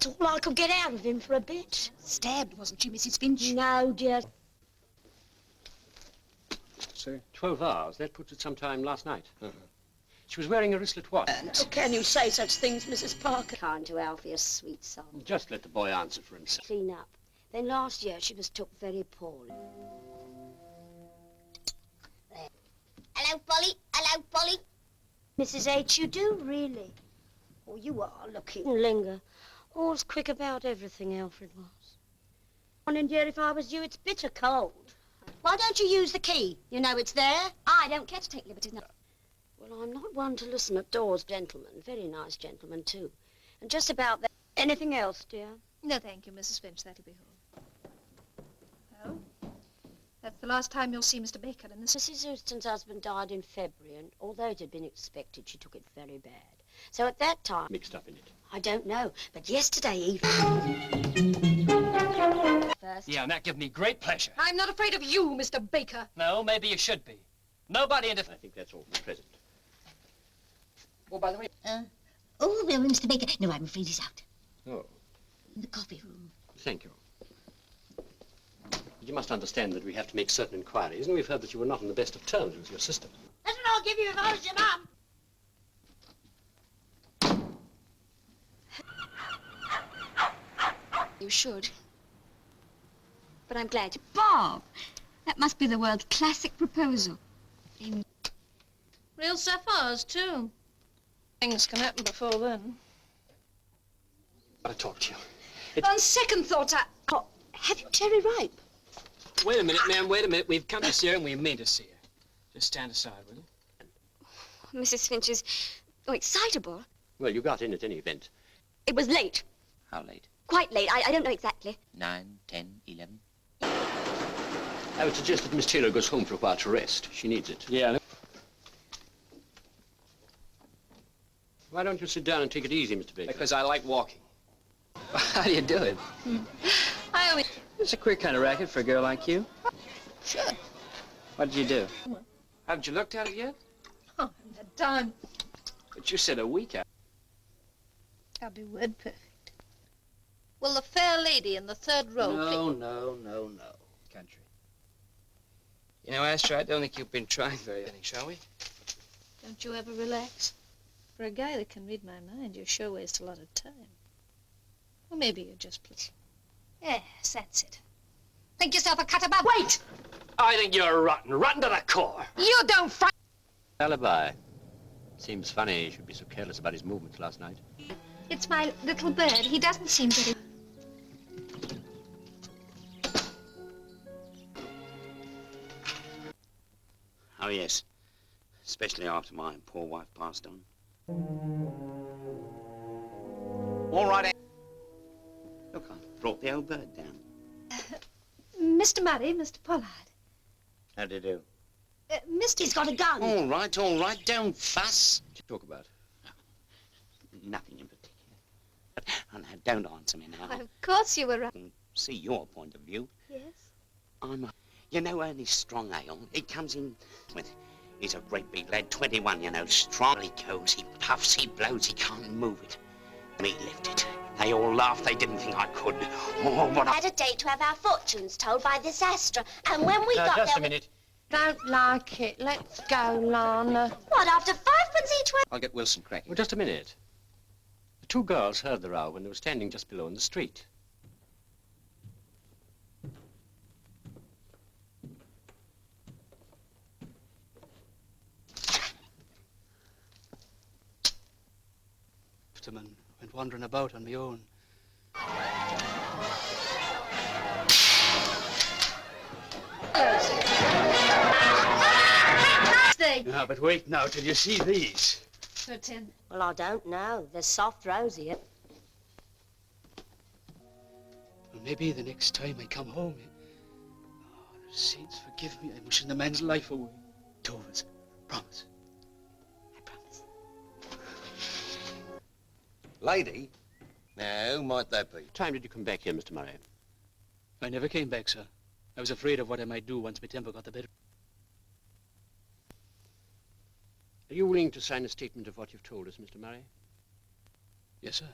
That's all I could get out of him for a bit. Stabbed, wasn't she, Mrs. Finch? No, dear. Sir? 12 hours. That puts it sometime last night. She was wearing a wristlet watch. How can you say such things, Mrs. Parker? Kind to Alfie, a sweet son. Just let the boy answer for himself. Clean up. Then last year she was took very poorly. There. Hello, Polly. Hello, Polly. Mrs. H, you do really? Oh, you are looking. Linger. All's quick about everything, Alfred was. And dear, if I was you, it's bitter cold. Why don't you use the key? You know it's there. I don't care to take liberties. No. Well, I'm not one to listen at doors, gentlemen. Very nice gentlemen, too. And just about that. Anything else, dear? No, thank you, Mrs. Finch. That'll be all. Oh? That's the last time you'll see Mr. Baker in this. Mrs. Houston's husband died in February, and although it had been expected, she took it very bad. So at that time... Mixed up in it. I don't know, but yesterday evening... First... Yeah, and that gives me great pleasure. I'm not afraid of you, Mr. Baker. No, maybe you should be. Nobody I think that's all for the present. Oh, by the way... Oh, well, Mr. Baker. No, I'm afraid he's out. Oh. In the coffee room. Thank you. You must understand that we have to make certain inquiries, and we've heard that you were not on the best of terms with your sister. That's what I'll give you if I was your mum. You should. But I'm glad. Bob! That must be the world's classic proposal. Real sapphires, too. Things can happen before then. I'll talk to you. On second thought, Oh, have you cherry ripe? Wait a minute, ma'am, wait a minute. We've come to see her and we mean to see her. Just stand aside, will you? Mrs. Finch is excitable. Well, you got in at any event. It was late. How late? Quite late. I don't know exactly. 9, 10, 11? I would suggest that Miss Taylor goes home for a while to rest. She needs it. Yeah. Why don't you sit down and take it easy, Mr. Baker? Because I like walking. How do you do it? I always... It's a queer kind of racket for a girl like you. Sure. What did you do? Haven't you looked at it yet? Oh, I haven't had time. But you said a week out. I'll be word perfect. Will the fair lady in the third row, please? No. Country. You know, Astor, I don't think you've been trying very hard, shall we? Don't you ever relax? For a guy that can read my mind, you sure waste a lot of time. Or maybe you're just pleased. Yes, that's it. Think yourself a cut above. Wait! I think you're rotten to the core. You don't frighten. Alibi. Seems funny he should be so careless about his movements last night. It's my little bird. He doesn't seem very... Oh, yes. Especially after my poor wife passed on. All right, Ann. Look, I brought the old bird down. Mr. Murray, Mr. Pollard. How do you do? Mr. He's got a gun. All right, don't fuss. What you talk about? Nothing in particular. Oh, now, don't answer me now. Of course you were right. I can see your point of view. Yes? You know, Ernest Strong Ale, it comes in with... He's a great big lad, 21, you know, strong. He goes, he puffs, he blows, he can't move it. Me lift it. They all laughed, they didn't think I could. Oh, what I had a date to have our fortunes told by this Astra, and when we got Just there... a minute. Don't like it. Let's go, Lana. What, after 5 pence each way? I'll get Wilson cracking. Well, just a minute. The two girls heard the row when they were standing just below in the street. And went wandering about on my own. Yeah, but wait now till you see these. 13. Well, I don't know. There's soft rose here. Well, maybe the next time I come home, oh, the saints forgive me, I'm wishing the man's life away. Two of us. Promise. I promise. Lady? Now, who might that be? What time did you come back here, Mr. Murray? I never came back, sir. I was afraid of what I might do once my temper got the better. Are you willing to sign a statement of what you've told us, Mr. Murray? Yes, sir.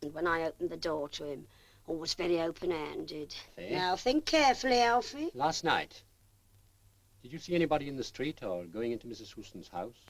And when I opened the door to him, always very open-handed. Eh? Now, think carefully, Alfie. Last night. Did you see anybody in the street or going into Mrs. Houston's house?